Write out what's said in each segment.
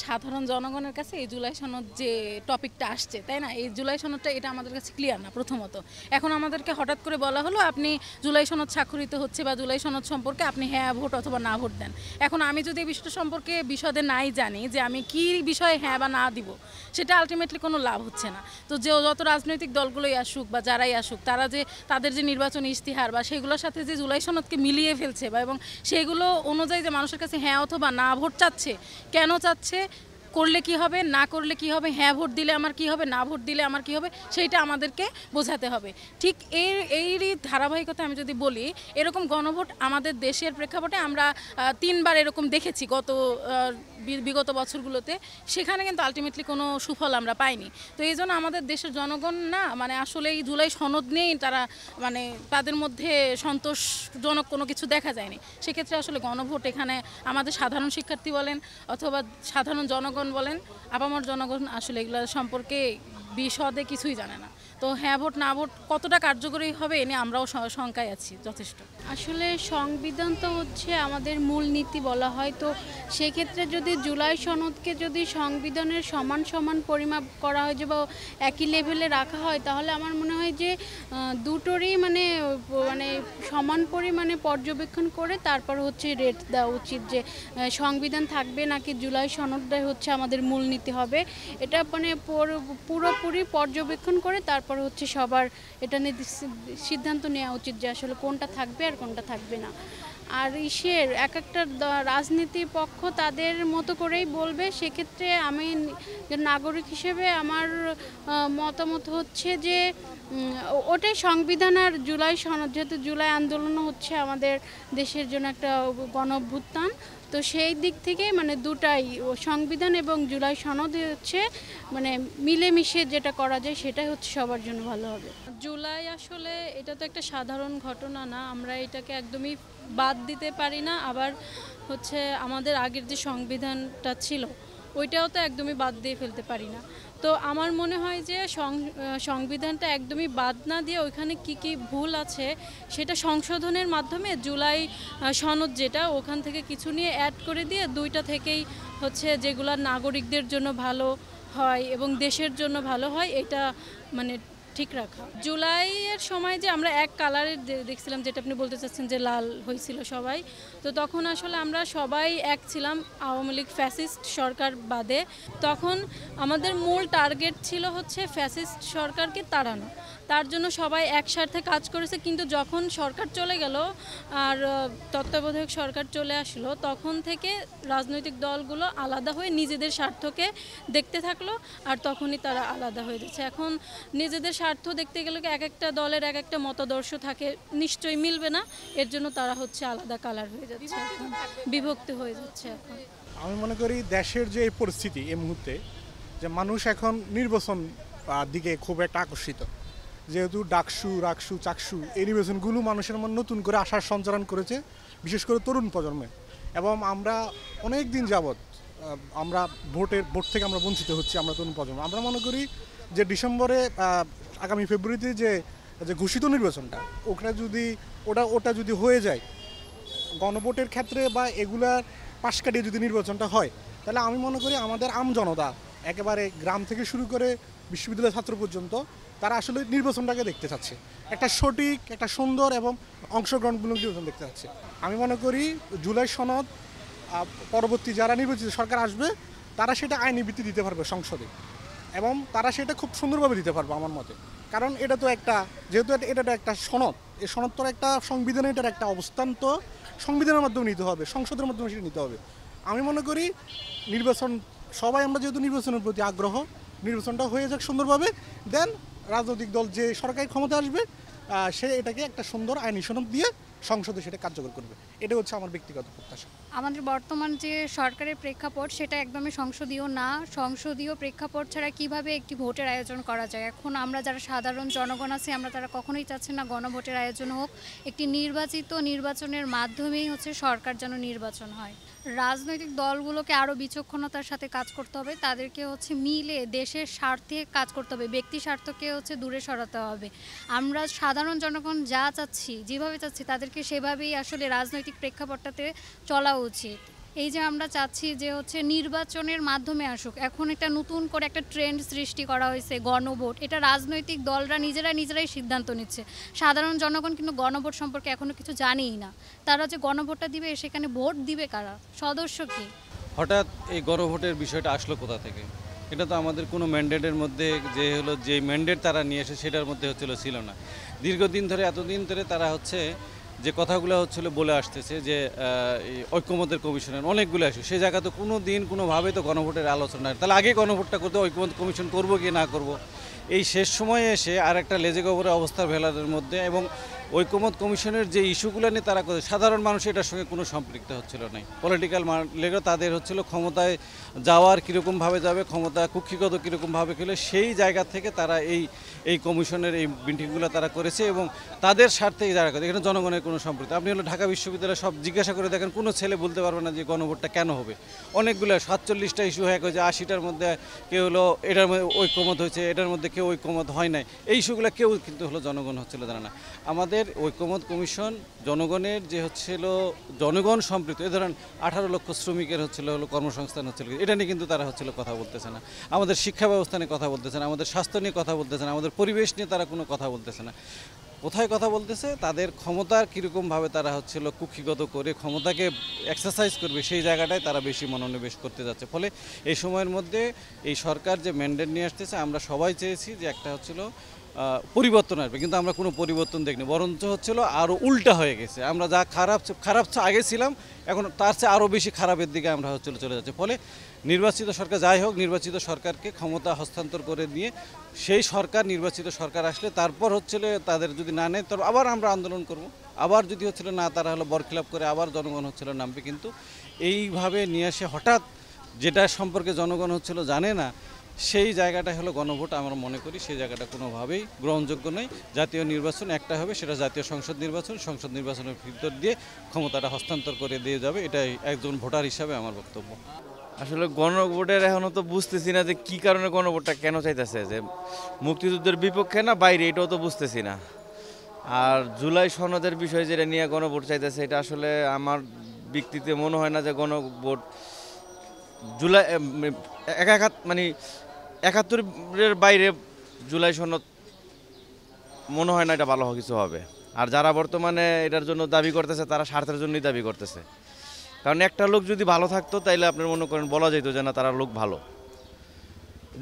সাধারণ জনগণের কাছে এই জুলাই সনদ যে টপিকটা আসছে, তাই না? এই জুলাই সনদটা এটা আমাদের কাছে ক্লিয়ার না প্রথমত। এখন আমাদেরকে হঠাৎ করে বলা হলো আপনি জুলাই সনদ স্বাক্ষরিত হচ্ছে বা জুলাই সনদ সম্পর্কে আপনি হ্যাঁ ভোট অথবা না ভোট দেন। এখন আমি যদি এই বিষয়টা সম্পর্কে বিশদে নাই জানি যে আমি কি বিষয়ে হ্যাঁ বা না দিব, সেটা আলটিমেটলি কোনো লাভ হচ্ছে না। তো যে যত রাজনৈতিক দলগুলোই আসুক বা যারাই আসুক, তারা যে তাদের যে নির্বাচনী ইশতেহার বা সেগুলোর সাথে যে জুলাই সনদকে মিলিয়ে ফেলছে বা এবং সেগুলো অনুযায়ী যে মানুষের কাছে হ্যাঁ অথবা না ভোট চাচ্ছে, কেন চাচ্ছে, করলে কি হবে, না করলে কি হবে, হ্যাঁ ভোট দিলে আমার কি হবে, না ভোট দিলে আমার কি হবে, সেইটা আমাদেরকে বোঝাতে হবে। ঠিক এরই ধারাবাহিকতা আমি যদি বলি, এরকম গণভোট আমাদের দেশের প্রেক্ষাপটে আমরা 3বার এরকম দেখেছি বিগত বছরগুলোতে। সেখানে কিন্তু আলটিমেটলি কোনো সুফল আমরা পাইনি। তো এই জন্য আমাদের দেশের জনগণ না মানে আসলে এই জুলাই সনদ নিয়েই তারা মানে তাদের মধ্যে সন্তোষজনক কোনো কিছু দেখা যায়নি। সেক্ষেত্রে আসলে গণভোট এখানে আমাদের সাধারণ শিক্ষার্থী বলেন অথবা সাধারণ জনগণ বলেন, আপামর জনগণ আসলে এগুলো সম্পর্কে বিশদে কিছুই জানে না। তো হ্যাঁ ভোট না ভোট কতটা কার্যকরী হবে এ নিয়ে আমরাও শঙ্কায় আছি যথেষ্ট। আসলে সংবিধান তো হচ্ছে আমাদের মূল নীতি বলা হয়। তো সেক্ষেত্রে যদি জুলাই সনদকে যদি সংবিধানের সমান সমান পরিমাপ করা হয় যে বা একই লেভেলে রাখা হয়, তাহলে আমার মনে হয় যে দুটোরই মানে মানে সমান পরিমাণে পর্যবেক্ষণ করে তারপর হচ্ছে রেট দেওয়া উচিত যে সংবিধান থাকবে নাকি জুলাই সনদটাই হচ্ছে আমাদের মূল নীতি হবে। এটা মানে পুরোপুরি পর্যবেক্ষণ করে তারপর হচ্ছে সবার এটা নিয়ে সিদ্ধান্ত নেওয়া উচিত যে আসলে কোনটা থাকবে আর কোনটা থাকবে না। আর এক একটা রাজনীতি পক্ষ তাদের মতো করেই বলবে। সেক্ষেত্রে আমি নাগরিক হিসেবে আমার মতামত হচ্ছে যে ওটাই সংবিধান আর জুলাই সনদ, যেহেতু জুলাই আন্দোলনও হচ্ছে আমাদের দেশের জন্য একটা গণ অভ্যুত্থান। তো সেই দিক থেকে মানে দুটাই সংবিধান এবং জুলাই সনদ হচ্ছে মানে মিলেমিশে যেটা করা যায় সেটাই হচ্ছে সবার জন্য ভালো হবে। জুলাই আসলে এটা তো একটা সাধারণ ঘটনা না, আমরা এটাকে একদমই বাদ দিতে পারি না। আবার হচ্ছে আমাদের আগের যে সংবিধানটা ছিল ওইটাও তো একদমই বাদ দিয়ে ফেলতে পারি না। তো আমার মনে হয় যে সংবিধানটা একদমই বাদ না দিয়ে ওইখানে কি কি ভুল আছে সেটা সংশোধনের মাধ্যমে জুলাই সনদ যেটা ওখান থেকে কিছু নিয়ে অ্যাড করে দিয়ে দুইটা থেকেই হচ্ছে যেগুলো নাগরিকদের জন্য ভালো হয় এবং দেশের জন্য ভালো হয় এটা মানে ঠিক রাখা। জুলাইয়ের সময় যে আমরা এক কালারের দেখছিলাম, যেটা আপনি বলতে চাচ্ছেন যে লাল হয়েছিল সবাই, তো তখন আসলে আমরা সবাই এক ছিলাম আওয়ামী লীগ ফ্যাসিস্ট সরকার বাদে। তখন আমাদের মূল টার্গেট ছিল হচ্ছে ফ্যাসিস্ট সরকারকে তাড়ানো, তার জন্য সবাই একসাথে কাজ করেছে। কিন্তু যখন সরকার চলে গেল আর তত্ত্বাবধায়ক সরকার চলে আসলো, তখন থেকে রাজনৈতিক দলগুলো আলাদা হয়ে নিজেদের স্বার্থকে দেখতে থাকলো আর তখনই তারা আলাদা হয়ে যাচ্ছে। এখন নিজেদের স্বার্থ দেখতে গেলে এক একটা দলের এক একটা মতাদর্শ থাকে, নিশ্চয়ই মিলবে না, এর জন্য তারা হচ্ছে আলাদা কালার হয়ে যাচ্ছে, এখন বিভক্তি হয়ে যাচ্ছে। এখন আমি মনে করি দেশের যে এই পরিস্থিতি এই মুহূর্তে, যে মানুষ এখন নির্বাচন দিকে খুব একটা আকর্ষিত, যেহেতু ডাকসু রাকসু চাকসু এই নির্বাচনগুলো মানুষের মন নতুন করে আশার সঞ্চারণ করেছে, বিশেষ করে তরুণ প্রজন্মে। এবং আমরা অনেক দিন যাবৎ আমরা ভোট থেকে আমরা বঞ্চিত হচ্ছি, আমরা তরুণ প্রজন্ম। আমরা মনে করি যে ডিসেম্বরে আগামী ফেব্রুয়ারিতে যে ঘোষিত নির্বাচনটা ওটা যদি হয়ে যায় গণভোটের ক্ষেত্রে বা এগুলার পাশ কাটিয়ে যদি নির্বাচনটা হয়, তাহলে আমি মনে করি আমাদের জনতা একেবারে গ্রাম থেকে শুরু করে বিশ্ববিদ্যালয় ছাত্র পর্যন্ত তারা আসলে নির্বাচনটাকে দেখতে চাচ্ছে, একটা সঠিক, একটা সুন্দর এবং অংশগ্রহণমূলক নির্বাচন দেখতে চাচ্ছে। আমি মনে করি জুলাই সনদ পরবর্তী যারা নির্বাচিত সরকার আসবে তারা সেটা আইনি ভিত্তি দিতে পারবে সংসদে, এবং তারা সেটা খুব সুন্দরভাবে দিতে পারবে আমার মতে। কারণ এটা তো যেহেতু এটা একটা সনদ, এই সনদ তো একটা সংবিধানে এটার একটা অবস্থান, তো সংবিধানের মাধ্যমে নিতে হবে, সংসদের মাধ্যমে সেটা নিতে হবে। আমি মনে করি নির্বাচন সবাই আমরা যেহেতু নির্বাচনের প্রতি আগ্রহ, নির্বাচনটা হয়ে যাক সুন্দরভাবে, দেন রাজনৈতিক দল যে সরকারি ক্ষমতা আসবে সে এটাকে একটা সুন্দর আইনি সনদ দিয়ে সংসদে সেটা কার্যকর করবে। এটা হচ্ছে আমার ব্যক্তিগত প্রত্যাশা। আমাদের বর্তমান যে সরকারের প্রেক্ষাপট সেটা একদমই সংসদীয় না। সংসদীয় প্রেক্ষাপট ছাড়া কিভাবে একটি ভোটের আয়োজন করা যায়? এখন আমরা যারা সাধারণ জনগণ আছি আমরা তারা কখনোই চাচ্ছি না গণভোটের আয়োজন হোক। একটি নির্বাচনের মাধ্যমেই হচ্ছে সরকার যেন নির্বাচন হয়। রাজনৈতিক দলগুলোকে আরও বিচক্ষণতার সাথে কাজ করতে হবে, তাদেরকে হচ্ছে মিলে দেশের স্বার্থে কাজ করতে হবে, ব্যক্তি স্বার্থকে হচ্ছে দূরে সরাতে হবে। আমরা সাধারণ জনগণ যেভাবে চাচ্ছি তাদেরকে সেভাবেই আসলে রাজনৈতিক প্রেক্ষাপটটাতে চলা উচিত। এই যে আমরা চাচ্ছি যে হচ্ছে নির্বাচনের মাধ্যমে আসুক, এখন এটা নতুন করে একটা ট্রেন্ড সৃষ্টি করা হয়েছে গণভোট। এটা রাজনৈতিক দলরা নিজেরাই সিদ্ধান্ত নিচ্ছে, সাধারণ জনগণ কিন্তু গণভোট সম্পর্কে এখনো কিছু জানেই না। তারা যে গণভোটটা দিবে, সেখানে ভোট দিবে কারা, সদস্য কি? হঠাৎ এই গণভোটের বিষয়টা আসলো কোথা থেকে? এটা তো আমাদের কোনো ম্যান্ডেটের মধ্যে যে ম্যান্ডেট তারা নিয়ে এসে সেটার মধ্যে ছিল না। দীর্ঘদিন ধরে এতদিন ধরে তারা যে কথাগুলো বলে আসতেছে যে এই ঐক্যমত্যের কমিশনের অনেকগুলো ইস্যু, সেই জায়গাতে কোনো দিন কোনোভাবেই তো গণভোটের আলোচনা হয়। তাহলে আগে গণভোটটা করতে ঐক্যমত্য কমিশন করবো কি না করব, এই শেষ সময়ে এসে আর একটা লেজে গোবরে অবস্থার ভেলাদের মধ্যে, এবং ঐক্যমত কমিশনের যে ইস্যুগুলো নিয়ে তারা করে, সাধারণ মানুষ এটার সঙ্গে কোনো সম্পৃক্ত হচ্ছিল না। পলিটিক্যাল লেগে তাদের ক্ষমতায় যাওয়ার কীরকমভাবে যাবে, ক্ষমতা কুক্ষিগত কীরকমভাবে খেলে, সেই জায়গা থেকে তারা এই কমিশনের এই মিটিংগুলো তারা করেছে, এবং তাদের স্বার্থে এই জায়গা এখানে জনগণের কোনো সম্পৃক্ত। আপনি ঢাকা বিশ্ববিদ্যালয়ে সব জিজ্ঞাসা করে দেখেন, কোনো ছেলে বলতে পারবে না যে গণভোটটা কেন হবে। অনেকগুলো 47টা ইস্যু হয়ে গেছে, 80টার মধ্যে কেউ এটার মধ্যে ঐক্যমত হয়েছে, এটার মধ্যে কেউ ঐক্যমত হয় নাই। এই ইস্যুগুলো কেউ কিন্তু জনগণ জানে না। আমাদের ঐক্যমত কমিশন জনগণের যে জনগণ সম্পৃক্ত, এ ধরেন 18 লক্ষ শ্রমিকের কর্মসংস্থান এটা নিয়ে কিন্তু তারা কথা বলতেছে না। আমাদের শিক্ষা ব্যবস্থা নিয়ে কথা বলতেছে না, আমাদের স্বাস্থ্য নিয়ে কথা বলতেছে না, আমাদের পরিবেশ নিয়ে তারা কোনো কথা বলতেছে না। কোথায় কথা বলতেছে? তাদের ক্ষমতার কীরকমভাবে তারা কুক্ষিগত করে ক্ষমতাকে এক্সারসাইজ করবে, সেই জায়গাটায় তারা বেশি মনোনিবেশ করতে যাচ্ছে। ফলে এই সময়ের মধ্যে এই সরকার যে ম্যান্ডেট নিয়ে আসতেছে, আমরা সবাই চেয়েছি যে একটা পরিবর্তন আসবে, কিন্তু আমরা কোনো পরিবর্তন দেখিনি, বরঞ্চ আরও উল্টা হয়ে গেছে। আমরা যা খারাপ আগে ছিলাম, এখন তার চেয়ে আরও বেশি খারাপের দিকে আমরা চলে যাচ্ছে। ফলে নির্বাচিত সরকার যাই হোক, নির্বাচিত সরকারকে ক্ষমতা হস্তান্তর করে দিয়ে সেই নির্বাচিত সরকার আসলে তারপর তাদের যদি না নেয়, তারপর আবার আমরা আন্দোলন করব। আবার যদি না তারা বরখিলাপ করে আবার জনগণ নামবে। কিন্তু এইভাবে নিয়ে আসে হঠাৎ, যেটা সম্পর্কে জনগণ জানে না, সেই জায়গাটা গণভোট। আমরা মনে করি সেই জায়গাটা কোনোভাবেই গ্রহণযোগ্য নয়। জাতীয় নির্বাচন একটা হবে, সেটা জাতীয় সংসদ নির্বাচনের ভিতর দিয়ে ক্ষমতাটা হস্তান্তর করে দিয়ে যাবে। এটাই একজন ভোটার হিসাবে আমার বক্তব্য। আসলে গণভোটের এখনও তো বুঝতেছি না যে কী কারণে গণভোটটা কেন চাইতেছে, যে মুক্তিযুদ্ধের বিপক্ষে না বাইরে, এটাও তো বুঝতেছি না। আর জুলাই সনদের বিষয় যেটা নিয়ে গণভোট চাইতেছে, এটা আসলে আমার ব্যক্তিতে মনে হয় না যে গণভোট জুলাই 71-এর বাইরে জুলাই সনদ মনে হয় না এটা ভালো কিছু হবে। আর যারা বর্তমানে এটার জন্য দাবি করতেছে, তারা স্বার্থের জন্যই দাবি করতেছে। কারণ একটা লোক যদি ভালো থাকতো, তাইলে আপনার মনে করেন বলা যেত যে না, তারা লোক ভালো।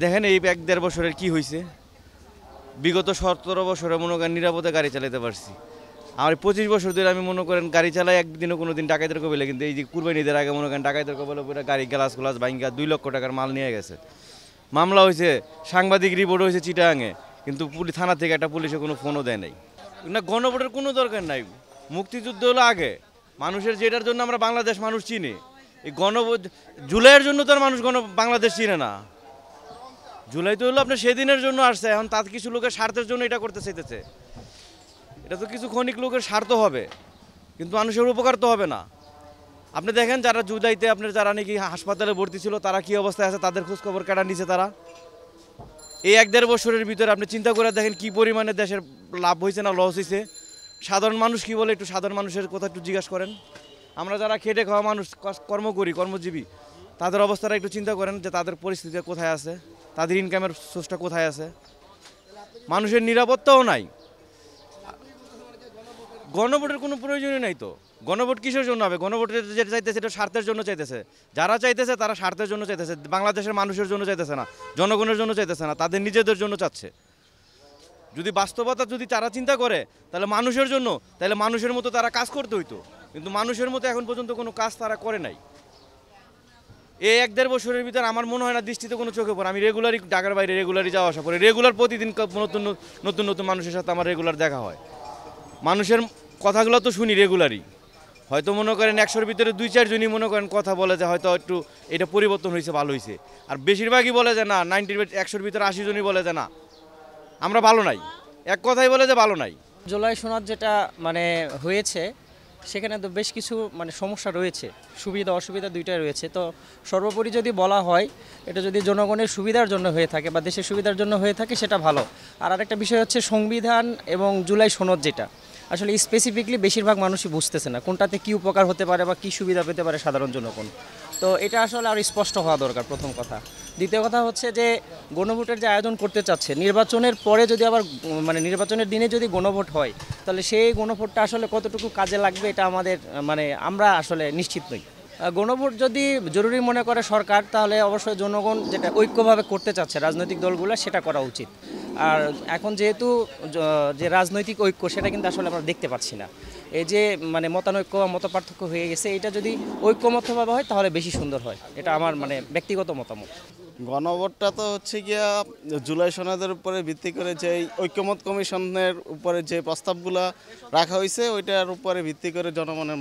দেখেন এই 1-1.5 বছরের কি হয়েছে। বিগত 17 বছরে মনে করেন নিরাপদে গাড়ি চালাতে পারছি। আমার 25 বছর ধরে আমি মনে করেন গাড়ি চালাই, একদিনও কোনো দিন ডাকাইতের কবলে, কিন্তু এই যে কুরবানিদের আগে মনে করেন ডাকাইতের কবলে পুরো গাড়ি গ্লাস ভাঙ্গা 2 লক্ষ টাকার মাল নিয়ে গেছে। মামলা হয়েছে, সাংবাদিক রিপোর্ট হয়েছে চিটাগাঙে, কিন্তু থানা থেকে একটা পুলিশে কোনো ফোনও দেয় নাই। না, গণভোটের কোনো দরকার নাই। মুক্তিযুদ্ধ হলো আগে, মানুষের যেটার জন্য আমরা বাংলাদেশ মানুষ চিনি। এই জুলাইয়ের জন্য তো আর মানুষ বাংলাদেশ চিনে না। জুলাই তো হলো আপনার সেদিনের জন্য আসছে। এখন তার কিছু লোকের স্বার্থের জন্য এটা করতে চাইতেছে। এটা তো কিছু ক্ষণিক লোকের স্বার্থ হবে, কিন্তু মানুষের উপকার তো হবে না। আপনি দেখেন যারা জুলাইতে আপনার যারা নাকি হাসপাতালে ভর্তি ছিল, তারা কি অবস্থায় আছে, তাদের খোঁজখবর কেটে নিছে তারা। এই 1-1.5 বছরের ভিতরে আপনি চিন্তা করে দেখেন কি পরিমাণে দেশের লাভ হয়েছে না লস হয়েছে। সাধারণ মানুষ কি বলে, একটু সাধারণ মানুষের কথা একটু জিজ্ঞাসা করেন। আমরা যারা খেটে খাওয়া মানুষ, কর্মজীবী, তাদের অবস্থাটা একটু চিন্তা করেন যে তাদের পরিস্থিতি কোথায় আছে, তাদের ইনকামের সোর্সটা কোথায় আছে। মানুষের নিরাপত্তাও নাই। গণভোটের কোনো প্রয়োজনই নাই তো। গণভোট কিসের জন্য হবে? গণভোটের যেটা চাইতেছে এটা স্বার্থের জন্য চাইতেছে। যারা চাইতেছে তারা স্বার্থের জন্য চাইতেছে, বাংলাদেশের মানুষের জন্য চাইতেছে না, জনগণের জন্য চাইতেছে না, তাদের নিজেদের জন্য চাচ্ছে। যদি বাস্তবতা যদি তারা চিন্তা করে তাহলে মানুষের জন্য, তাহলে মানুষের মতো তারা কাজ করতে হইতো, কিন্তু মানুষের মতো এখন পর্যন্ত কোনো কাজ তারা করে নাই। এই 1-1.5 বছরের ভিতরে আমার মনে হয় না দৃষ্টিতে কোনো চোখে পড়ে। আমি রেগুলারই ঢাকার বাইরে যাওয়া আসা করি, রেগুলার প্রতিদিন নতুন মানুষের সাথে আমার রেগুলার দেখা হয়। মানুষের কথাগুলো তো শুনি রেগুলারই। হয়তো মনে করেন 100-র ভিতরে 2-4 জনই মনে করেন কথা বলে যে হয়তো একটু এটা পরিবর্তন হয়েছে, ভালো হয়েছে। আর বেশিরভাগই বলে যে না, 100-র ভিতরে 80 জনই বলে যে না, আমরা ভালো নাই। এক কথাই বলে যে ভালো নাই। জুলাই সনদ যেটা হয়েছে, সেখানে তো বেশ কিছু সমস্যা রয়েছে, সুবিধা অসুবিধা দুইটাই রয়েছে। তো সর্বোপরি যদি বলা হয়, এটা যদি জনগণের সুবিধার জন্য হয়ে থাকে বা দেশের সুবিধার জন্য হয়ে থাকে, সেটা ভালো। আর আরেকটা বিষয় হচ্ছে সংবিধান এবং জুলাই সনদ, যেটা আসলে স্পেসিফিকলি বেশিরভাগ মানুষই বুঝতেছে না কোনটাতে কী উপকার হতে পারে বা কী সুবিধা পেতে পারে সাধারণ জনগণ। তো এটা আসলে আরও স্পষ্ট হওয়া দরকার, প্রথম কথা। দ্বিতীয় কথা হচ্ছে যে গণভোটের যে আয়োজন করতে চাচ্ছে, নির্বাচনের পরে যদি আবার মানে নির্বাচনের দিনে যদি গণভোট হয়, তাহলে সেই গণভোটটা আসলে কতটুকু কাজে লাগবে এটা আমাদের মানে আমরা আসলে নিশ্চিত নই। গণভোট যদি জরুরি মনে করে সরকার, তাহলে অবশ্যই জনগণ যেটা ঐক্যভাবে করতে চাচ্ছে রাজনৈতিক দলগুলো, সেটা করা উচিত। আর এখন যেহেতু যে রাজনৈতিক ঐক্য সেটা কিন্তু আসলে আমরা দেখতে পাচ্ছি না। এই যে মানে মতানৈক্য বা মতপার্থক্য হয়ে গেছে, এটা যদি ঐক্যমত্যভাবে হয় তাহলে বেশি সুন্দর হয়। এটা আমার মানে ব্যক্তিগত মতামত। গণভোটটা তো হচ্ছে গিয়া জুলাই সনদের উপরে ভিত্তি করে যে ঐক্যমত কমিশনের উপরে যে প্রস্তাবগুলো রাখা হয়েছে ওইটার উপরে ভিত্তি করে জনগণের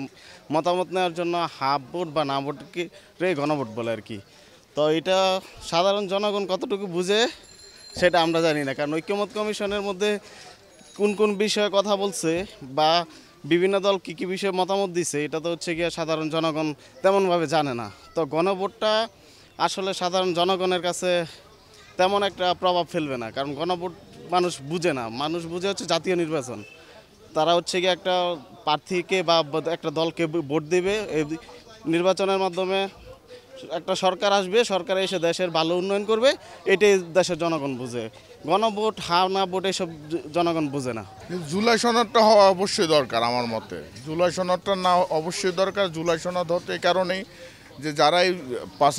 মতামত নেওয়ার জন্য হাফ ভোট বা না ভোটকে গণভোট বলে আর কি। তো এটা সাধারণ জনগণ কতটুকু বুঝে সেটা আমরা জানি না, কারণ ঐক্যমত কমিশনের মধ্যে কোন কোন বিষয়ে কথা বলছে বা বিভিন্ন দল কী কী বিষয়ে মতামত দিছে এটা তো হচ্ছে গিয়া সাধারণ জনগণ তেমনভাবে জানে না। তো গণভোটটা আসলে সাধারণ জনগণের কাছে তেমন একটা প্রভাব ফেলবে না, কারণ গণভোট মানুষ বুঝে না। মানুষ বুঝে হচ্ছে জাতীয় নির্বাচন, তারা হচ্ছে গিয়ে একটা প্রার্থীকে বা একটা দলকে ভোট দেবে। এই নির্বাচনের মাধ্যমে একটা সরকার আসবে, সরকার এসে দেশের ভালো উন্নয়ন করবে, এটাই দেশের জনগণ বুঝে। গণভোট না ভোট এসব জনগণ বুঝে না। জুলাই সনদটা হওয়া অবশ্যই দরকার আমার মতে। জুলাই সনদটা না অবশ্যই দরকার। জুলাই সনদ হতে এই কারণেই যে যারা এই 5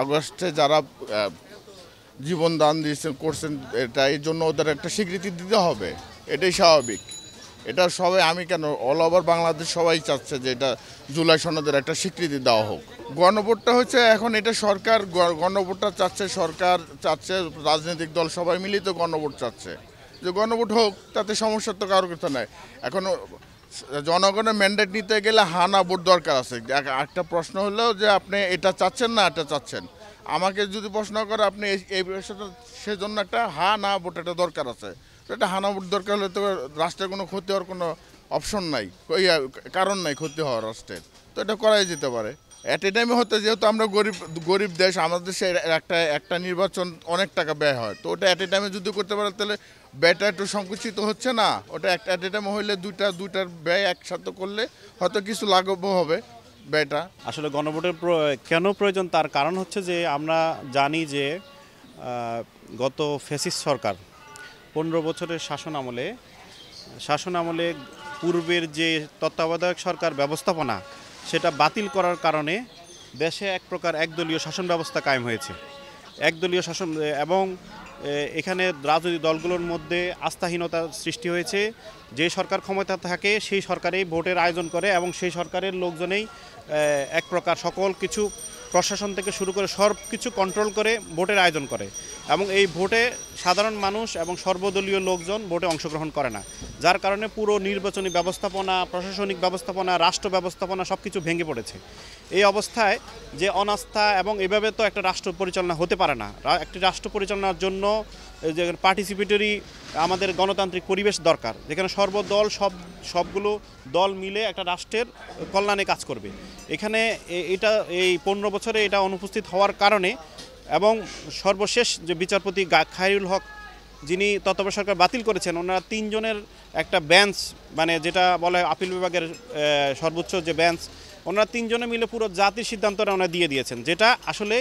আগস্টে যারা জীবন দান দিয়েছেন করছেন, এটা এই জন্য ওদের একটা স্বীকৃতি দিতে হবে, এটাই স্বাভাবিক। এটা সবাই, আমি কেন, অল ওভার বাংলাদেশ সবাই চাচ্ছে যে এটা জুলাই সনদের একটা স্বীকৃতি দেওয়া হোক। গণভোটটা হচ্ছে এখন এটা সরকার গণভোটটা চাচ্ছে, সরকার চাচ্ছে, রাজনৈতিক দল সবাই মিলিত গণভোট চাচ্ছে। যে গণভোট হোক, তাতে সমস্যা তো কারোর কথা নাই। এখন জনগণের ম্যান্ডেট নিতে গেলে হানা ভোট দরকার আছে। একটা প্রশ্ন হলো যে আপনি এটা চাচ্ছেন না এটা চাচ্ছেন, আমাকে যদি প্রশ্ন করে আপনি এই বিষয়টা, সেজন্য একটা না ভোট এটা দরকার আছে। এটা হানা ভোট দরকার হলে তো রাষ্ট্রের কোনো ক্ষতি হওয়ার কোনো অপশন নাই, কারণ নাই ক্ষতি হওয়ার রাষ্ট্রের। তো এটা করাই যেতে পারে অ্যাট এ টাইমে হতে। যেহেতু আমরা গরিব দেশ, আমাদের দেশে একটা নির্বাচন অনেক টাকা ব্যয় হয়, তো ওটা অ্যাট এ টাইমে যদি করতে পারে তাহলে ব্যয়টা একটু সংকুচিত হচ্ছে না। ওটা একটা অ্যাট এ টাইমে হইলে দুইটার ব্যয় একসাথে করলে হয়তো কিছু লাঘবও হবে ব্যয়টা। আসলে গণভোটের কেন প্রয়োজন, তার কারণ হচ্ছে যে আমরা জানি যে গত ফ্যাসিস্ট সরকার 15 বছরের শাসন আমলে পূর্বের যে তত্ত্বাবধায়ক সরকার ব্যবস্থাপনা সেটা বাতিল করার কারণে দেশে এক প্রকার একদলীয় শাসন ব্যবস্থা কায়েম হয়েছে। একদলীয় শাসন এবং এখানে রাজনৈতিক দলগুলোর মধ্যে আস্থাহীনতা সৃষ্টি হয়েছে। যে সরকার ক্ষমতা থাকে সেই সরকারেই ভোটের আয়োজন করে এবং সেই সরকারের লোকজনেই এক প্রকার সকল কিছু প্রশাসন থেকে শুরু করে সব কিছু কন্ট্রোল করে ভোটের আয়োজন করে এবং এই ভোটে সাধারণ মানুষ এবং সর্বদলীয় লোকজন ভোটে অংশগ্রহণ করে না, যার কারণে পুরো নির্বাচনী ব্যবস্থাপনা, প্রশাসনিক ব্যবস্থাপনা, রাষ্ট্র ব্যবস্থাপনা সব কিছু ভেঙে পড়েছে। এই অবস্থায় যে অনাস্থা এবং এভাবে তো একটা রাষ্ট্র পরিচালনা হতে পারে না। একটি রাষ্ট্র পরিচালনার জন্য যে পার্টিসিপেটরি আমাদের গণতান্ত্রিক পরিবেশ দরকার, যেখানে সর্বদল সবগুলো দল মিলে একটা রাষ্ট্রের কল্যাণে কাজ করবে। এখানে এটা এই 15 বছরে এটা অনুপস্থিত হওয়ার কারণে এবং সর্বশেষ যে বিচারপতি খায়রুল হক যিনি তত্ত্বাবধায়ক সরকার বাতিল করেছেন, ওনারা 3 জনের একটা বেঞ্চ, মানে যেটা বলা হয় আপিল বিভাগের সর্বোচ্চ যে বেঞ্চ, ওনারা 3 জনে মিলে পুরো জাতির সিদ্ধান্তটা ওনারা দিয়ে দিয়েছেন, যেটা আসলে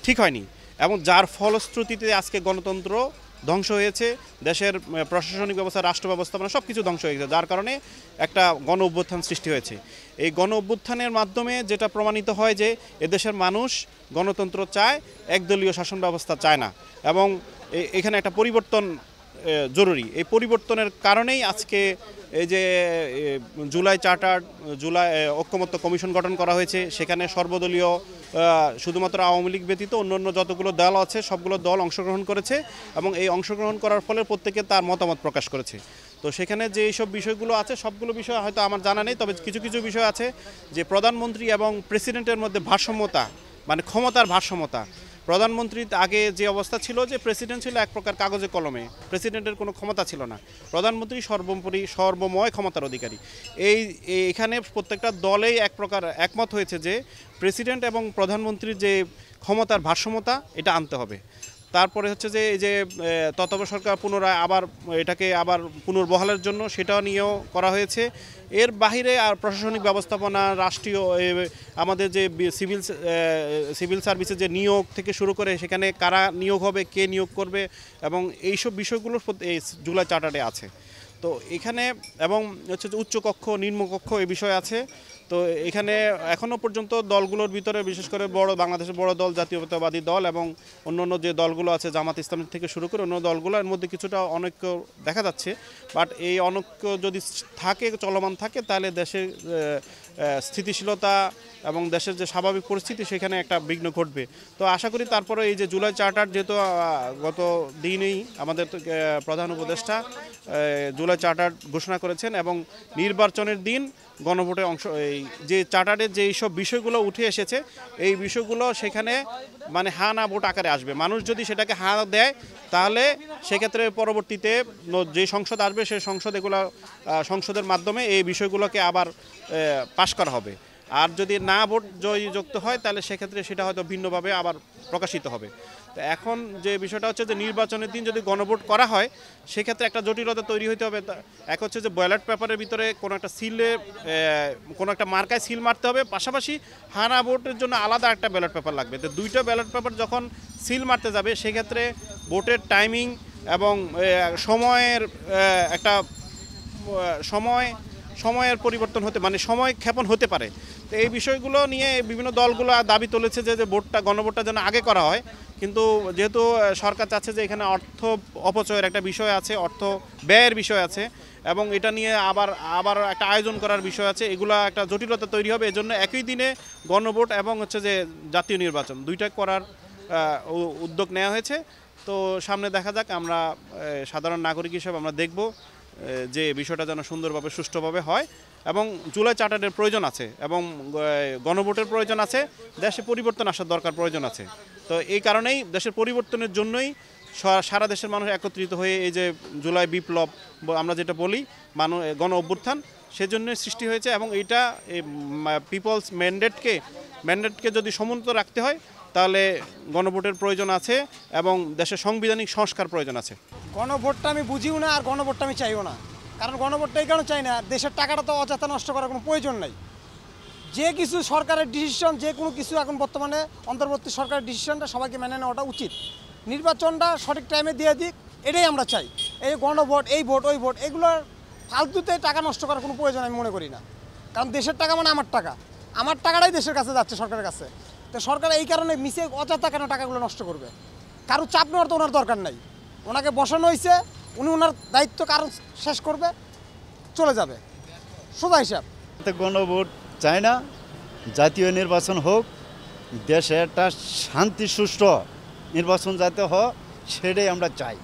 ঠিক হয়নি এবং যার ফলশ্রুতিতে আজকে গণতন্ত্র ধ্বংস হয়েছে, দেশের প্রশাসনিক ব্যবস্থা, রাষ্ট্র ব্যবস্থাপনা সব কিছু ধ্বংস হয়ে গেছে, যার কারণে একটা গণ অভ্যুত্থান সৃষ্টি হয়েছে। এই গণ অভ্যুত্থানের মাধ্যমে যেটা প্রমাণিত হয় যে এদেশের মানুষ গণতন্ত্র চায়, একদলীয় শাসন ব্যবস্থা চায় না এবং এখানে একটা পরিবর্তন জরুরি। এই পরিবর্তনের কারণেই আজকে এই যে জুলাই চার্টার, জুলাই ঐক্যমত্য কমিশন গঠন করা হয়েছে, সেখানে সর্বদলীয় শুধুমাত্র আওয়ামী লীগ ব্যতীত অন্যান্য যতগুলো দল আছে সবগুলো দল অংশগ্রহণ করেছে এবং এই অংশগ্রহণ করার ফলে প্রত্যেকে তার মতামত প্রকাশ করেছে। তো সেখানে যে এইসব বিষয়গুলো আছে সবগুলো বিষয় হয়তো আমার জানা নেই, তবে কিছু কিছু বিষয় আছে যে প্রধানমন্ত্রী এবং প্রেসিডেন্টের মধ্যে ভারসাম্যতা, মানে ক্ষমতার ভারসাম্যতা। প্রধানমন্ত্রীর আগে যে অবস্থা ছিল যে প্রেসিডেন্ট ছিল এক প্রকার কাগজে কলমে, প্রেসিডেন্টের কোনো ক্ষমতা ছিল না, প্রধানমন্ত্রী সর্বময় ক্ষমতার অধিকারী। এখানে প্রত্যেকটা দলেই এক প্রকার একমত হয়েছে যে প্রেসিডেন্ট এবং প্রধানমন্ত্রীর যে ক্ষমতার ভারসাম্যতা এটা আনতে হবে। তারপরে হচ্ছে যে এই যে তত্ত্বাবধায়ক সরকার পুনরায় আবার এটাকে আবার পুনর্বহালের জন্য সেটাও নিয়েও করা হয়েছে। এর বাহিরে আর প্রশাসনিক ব্যবস্থাপনা, রাষ্ট্রীয় আমাদের যে সিভিল সার্ভিসের যে নিয়োগ থেকে শুরু করে সেখানে কারা নিয়োগ হবে, কে নিয়োগ করবে, এবং এইসব বিষয়গুলোর এই জুলাই চার্টারে আছে। তো এখানে এবং হচ্ছে যে উচ্চকক্ষ, নিম্নকক্ষ এই বিষয় আছে। তো এখানে এখনও পর্যন্ত দলগুলোর ভিতরে বিশেষ করে বাংলাদেশের বড় দল জাতীয়তাবাদী দল এবং অন্যান্য যে দলগুলো আছে জামাত ইসলাম থেকে শুরু করে অন্য দলগুলোর মধ্যে কিছুটা অনৈক্য দেখা যাচ্ছে। বাট এই অনৈক্য যদি চলমান থাকে তাহলে দেশের স্থিতিশীলতা এবং দেশের যে স্বাভাবিক পরিস্থিতি সেখানে একটা বিঘ্ন ঘটবে। তো আশা করি তারপরে এই যে জুলাই চার্টার, যেহেতু গত দিনেই আমাদের প্রধান উপদেষ্টা জুলাই চার্টার ঘোষণা করেছেন এবং নির্বাচনের দিন গণভোটে এই যে চার্টারের যে এইসব বিষয়গুলো উঠে এসেছে এই বিষয়গুলো সেখানে মানে হা না ভোট আকারে আসবে। মানুষ যদি সেটাকে হা দেয় তাহলে সেক্ষেত্রে পরবর্তীতে যে সংসদ আসবে সেই সংসদের মাধ্যমে এই বিষয়গুলোকে আবার পাশ করা হবে। আর যদি না ভোট জয়যুক্ত হয় তাহলে সেক্ষেত্রে সেটা হয়তো ভিন্নভাবে আবার প্রকাশিত হবে। তো এখন যে বিষয়টা হচ্ছে যে নির্বাচনের দিন যদি গণভোট করা হয় সেক্ষেত্রে একটা জটিলতা তৈরি হতে হবে। এক হচ্ছে যে ব্যালট পেপারের ভিতরে কোনো একটা কোনো একটা মার্কায় সিল মারতে হবে, পাশাপাশি হানা ভোটের জন্য আলাদা একটা ব্যালট পেপার লাগবে। তো দুইটা ব্যালট পেপার যখন সিল মারতে যাবে সেক্ষেত্রে ভোটের টাইমিং এবং সময়ের একটা সময়ের পরিবর্তন মানে সময় ক্ষেপণ হতে পারে। তো এই বিষয়গুলো নিয়ে বিভিন্ন দলগুলো দাবি তুলেছে যে গণভোটটা যেন আগে করা হয়, কিন্তু যেহেতু সরকার চাচ্ছে যে এখানে অর্থ অপচয়ের একটা বিষয় আছে, অর্থ ব্যয়ের বিষয় আছে এবং এটা নিয়ে আবার একটা আয়োজন করার বিষয় আছে, এগুলো একটা জটিলতা তৈরি হবে। এজন্য একই দিনে গণভোট এবং হচ্ছে যে জাতীয় নির্বাচন দুইটা করার উদ্যোগ নেওয়া হয়েছে। তো সামনে দেখা যাক, আমরা সাধারণ নাগরিক হিসেবে আমরা দেখব যে বিষয়টা যেন সুন্দরভাবে সুষ্ঠুভাবে হয় এবং জুলাই চার্টারের প্রয়োজন আছে এবং গণভোটের প্রয়োজন আছে, দেশে পরিবর্তন আসার প্রয়োজন আছে। তো এই কারণেই দেশের পরিবর্তনের জন্যই সারা দেশের মানুষ একত্রিত হয়ে এই যে জুলাই বিপ্লব আমরা যেটা বলি গণ অভ্যুত্থান সেজন্যই সৃষ্টি হয়েছে এবং এটা পিপলস ম্যান্ডেটকে যদি সমুন্নত রাখতে হয় তাহলে গণভোটের প্রয়োজন আছে এবং দেশের সাংবিধানিক সংস্কার প্রয়োজন আছে। গণভোটটা আমি বুঝিও না আর গণভোটটা আমি চাইও না, কারণ গণভোটটা এই কারণে চাই না, দেশের টাকাটা তো অযথা নষ্ট করার কোনো প্রয়োজন নাই। যে কিছু সরকারের ডিসিশন, যে কোনো কিছু এখন বর্তমানে অন্তর্বর্তী সরকারের ডিসিশনটা সবাইকে মেনে নেওয়াটা উচিত। নির্বাচনটা সঠিক টাইমে দিয়ে দিক, এটাই আমরা চাই। এই গণভোট, এই ভোট, ওই ভোট, এগুলোর ফালতুতে টাকা নষ্ট করার কোনো প্রয়োজন আমি মনে করি না, কারণ দেশের টাকা মানে আমার টাকাটাই দেশের কাছে যাচ্ছে, সরকারের কাছে। তো সরকার এই কারণে মিশে অযথা কেন টাকাগুলো নষ্ট করবে? কারো চাপ নেওয়ার তো ওনার দরকার নাই, ওনাকে বসানো হয়েছে, উনি ওনার দায়িত্ব কারণ শেষ করবে, চলে যাবে, সোজা হিসাব। গণভোট চাই না, জাতীয় নির্বাচন হোক, দেশে একটা শান্তি সুষ্ঠু নির্বাচন যাতে হোক সেটাই আমরা চাই।